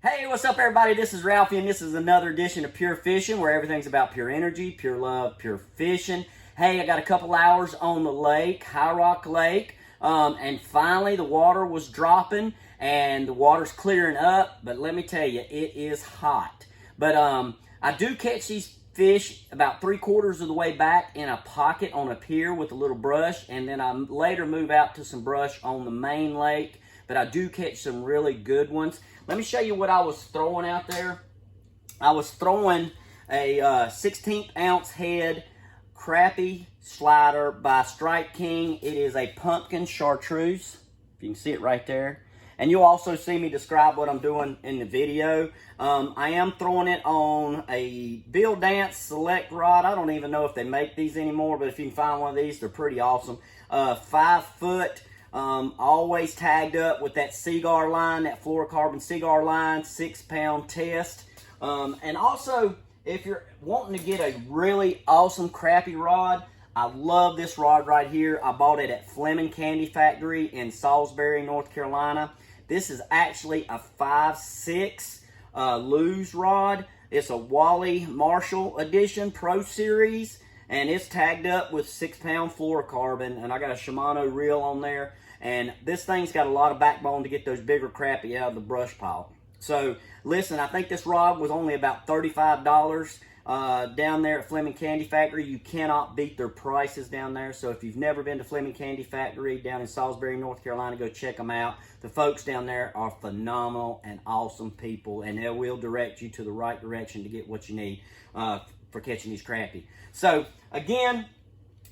Hey, what's up everybody? This is Ralphie and this is another edition of Pure Fishing where everything's about pure energy, pure love, pure fishing. Hey, I got a couple hours on the lake, High Rock Lake, and finally the water was dropping and the water's clearing up, but let me tell you, it is hot. But I do catch these fish about 3/4 of the way back in a pocket on a pier with a little brush, and then I later move out to some brush on the main lake, but I do catch some really good ones. Let me show you what I was throwing out there. I was throwing a 16th ounce head Crappie slider by Strike King. It is a pumpkin chartreuse. If you can see it right there. And you'll also see me describe what I'm doing in the video. I am throwing it on a Bill Dance Select rod. I don't even know if they make these anymore, but if you can find one of these, they're pretty awesome. 5 foot. Always tagged up with that cigar line, that fluorocarbon cigar line, 6-pound test. And also, if you're wanting to get a really awesome crappie rod, I love this rod right here. I bought it at Fleming Candy Factory in Salisbury, North Carolina. This is actually a 5/6 luge rod. It's a Wally Marshall Edition Pro Series, and it's tagged up with 6-pound fluorocarbon, and I got a Shimano reel on there. And this thing's got a lot of backbone to get those bigger crappie out of the brush pile. So, listen, I think this rod was only about $35 down there at Fleming Candy Factory. You cannot beat their prices down there. So if you've never been to Fleming Candy Factory down in Salisbury, North Carolina, go check them out. The folks down there are phenomenal and awesome people, and they will direct you to the right direction to get what you need for catching these crappie. So, again,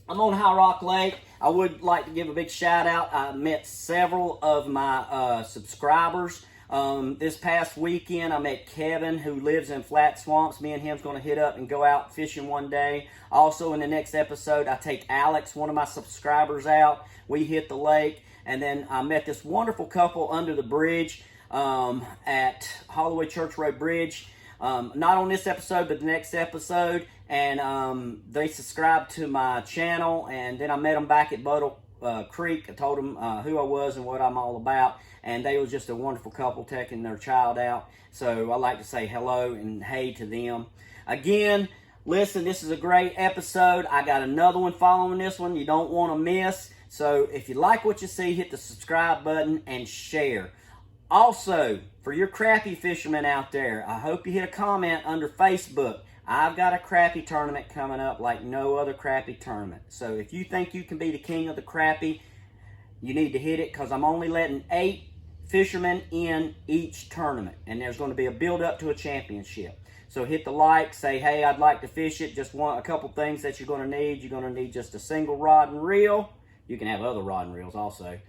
I'm on High Rock Lake. I would like to give a big shout out. I met several of my subscribers. This past weekend, I met Kevin, who lives in Flat Swamps. Me and him's going to hit up and go out fishing one day. Also, in the next episode, I take Alex, one of my subscribers, out. We hit the lake. And then I met this wonderful couple under the bridge at Holloway Church Road Bridge. Not on this episode, but the next episode. And they subscribed to my channel, and then I met them back at Buttle Creek. I told them who I was and what I'm all about, and they was just a wonderful couple taking their child out. So I like to say hello and hey to them. Again, listen, this is a great episode. I got another one following this one you don't want to miss. So if you like what you see, hit the subscribe button and share. Also, for your crappie fishermen out there, I hope you hit a comment under Facebook. I've got a crappie tournament coming up like no other crappie tournament. So if you think you can be the king of the crappie, you need to hit it, because I'm only letting 8 fishermen in each tournament. And there's going to be a build up to a championship. So hit the like, say, hey, I'd like to fish it. Just want a couple things that you're going to need. You're going to need just a single rod and reel. You can have other rod and reels also.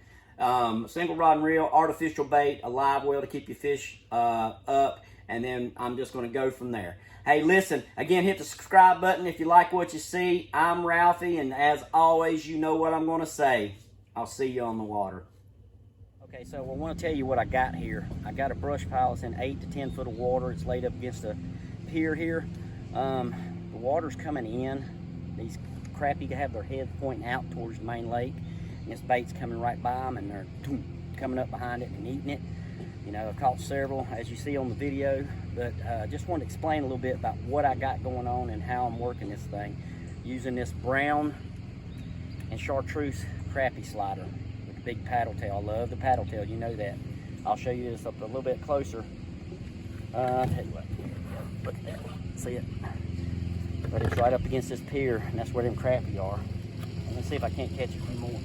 Single rod and reel, artificial bait, a live well to keep your fish up, and then I'm just going to go from there. Hey, listen, again, hit the subscribe button if you like what you see. I'm Ralphie, and as always, you know what I'm going to say. I'll see you on the water. Okay, so I want to tell you what I got here. I got a brush pile that's in 8 to 10 foot of water. It's laid up against a pier here. The water's coming in. These crappie have their heads pointing out towards the main lake. And this bait's coming right by them, and they're coming up behind it and eating it. You know, I caught several, as you see on the video, but just want to explain a little bit about what I got going on and how I'm working this thing. Using this brown and chartreuse crappie slider with the big paddle tail. I love the paddle tail, you know that. I'll show you this up a little bit closer. I'll tell you what, look at that, see it? But it's right up against this pier, and that's where them crappie are. And let's see if I can't catch a few more.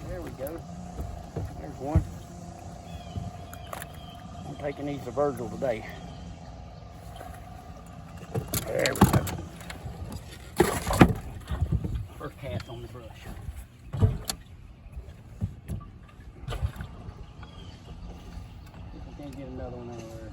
There we go. There's one. I'm taking these to Virgil today. There we go. First cast on the brush. If I can't get another one anywhere.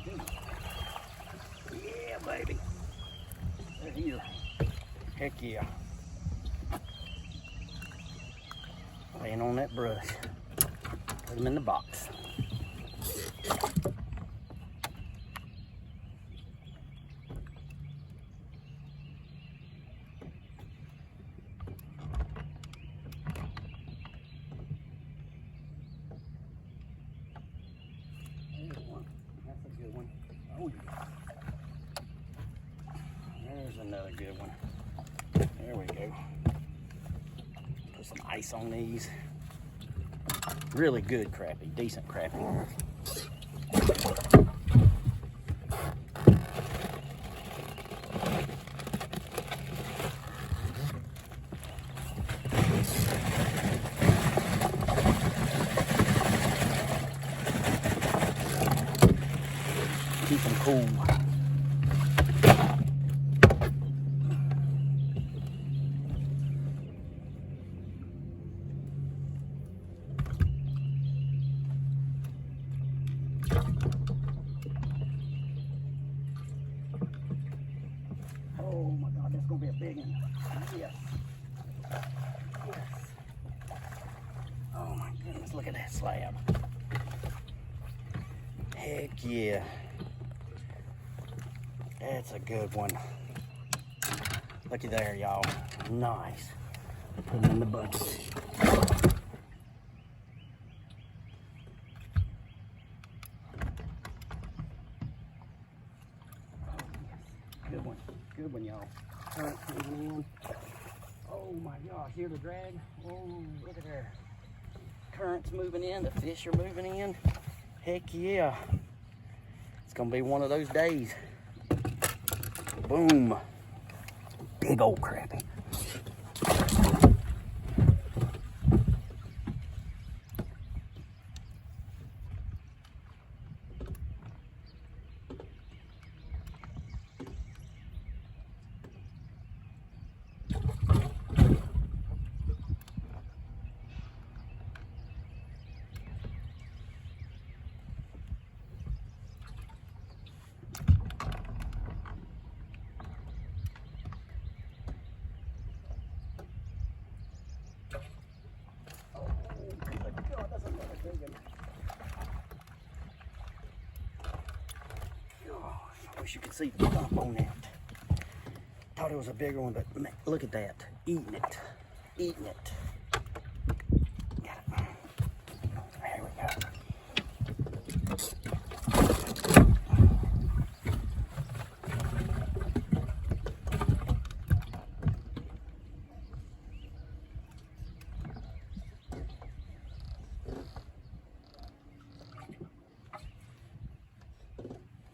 Yeah, baby. They're here. Heck yeah. Laying on that brush. Put them in the box. That's a good one. Oh yeah. There's another good one. There we go. Put some ice on these. Really good crappie, decent crappie. Keep them cool. Oh my God, that's gonna be a big one. Yes. Yes. Oh my goodness, look at that slab. Heck yeah. That's a good one. Looky there, y'all. Nice. Put them in the bucket. Good one. Good one, y'all. Current coming in. Oh my gosh, hear the drag? Oh, look at there. Current's moving in, the fish are moving in. Heck yeah. It's gonna be one of those days. Boom. Big old crappie. I wish you could see the bump on that. Thought it was a bigger one, but man, look at that. Eating it. Eating it. Got it. There we go.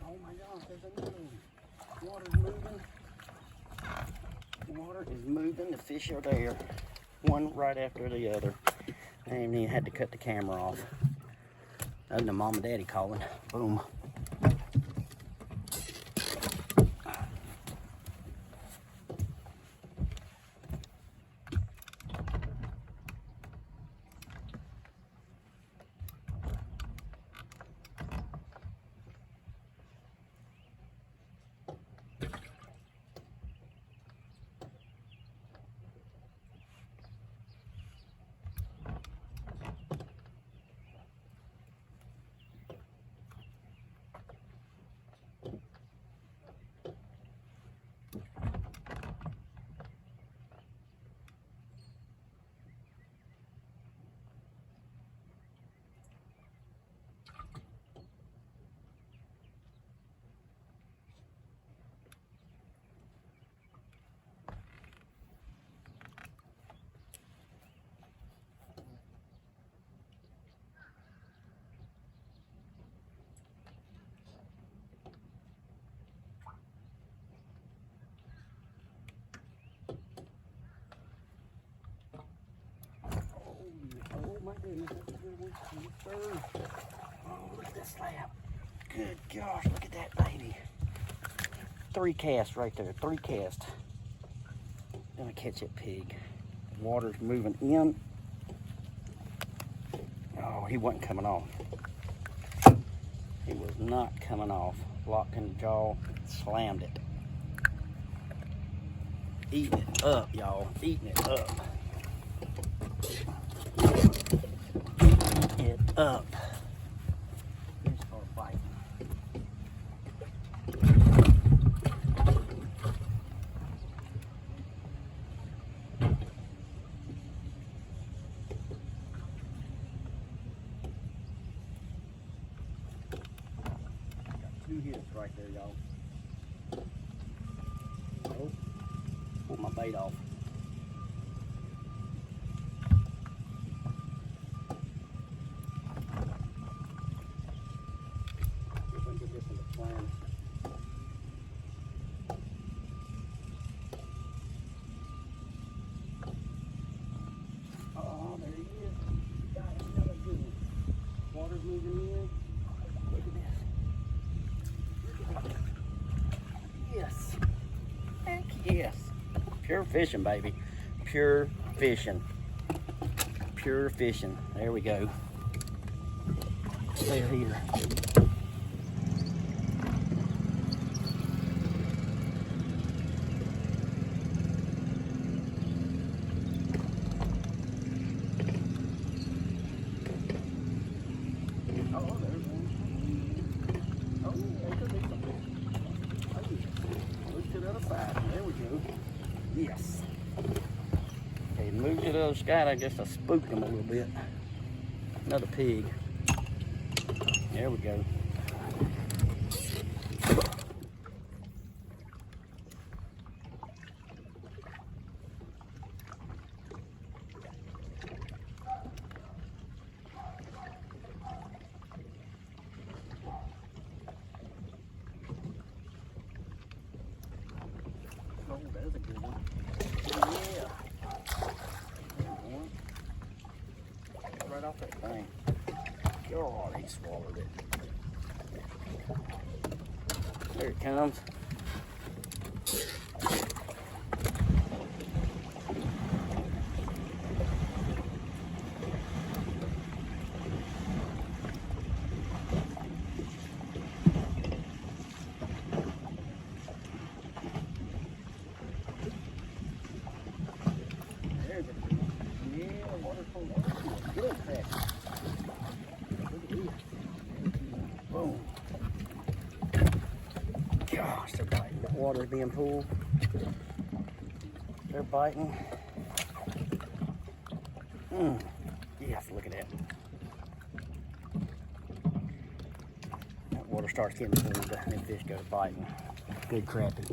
Oh my gosh, there's another one. Water's moving. Water is moving. The fish are there. One right after the other. I ain't even had to cut the camera off. That was the mom and daddy calling. Boom. My goodness, that's a good one. Yes, sir. Oh, look at this slab. Good gosh, look at that baby. 3 casts right there, 3 casts. Gonna catch that pig. Water's moving in. Oh, he wasn't coming off. It was not coming off. Locked in the jaw, slammed it. Eating it up, y'all. Eating it up. Eating it up. Fish are biting. Got 2 hits right there, y'all. Oh, pull my bait off. Oh, there he is. Got another good one. Water's moving in. Look at this. Yes. Heck yes. Pure fishing, baby. Pure fishing. Pure fishing. There we go. They're here. Oh, there's one. Oh, there could be something. Oh, look to the other side. There we go. Yes. Okay, move to the other side. I guess I spooked him a little bit. Another pig. There we go. Oh, there's a good one. Yeah. There's one. Right off that thing. God, he swallowed it. There it comes. There's a good one. Yeah, water's full. Good Crappie. Look at this. Boom. Gosh, they're biting. The water's being pulled. They're biting. Yes, look at that. That water starts getting pulled, and fish go biting. Good crappie.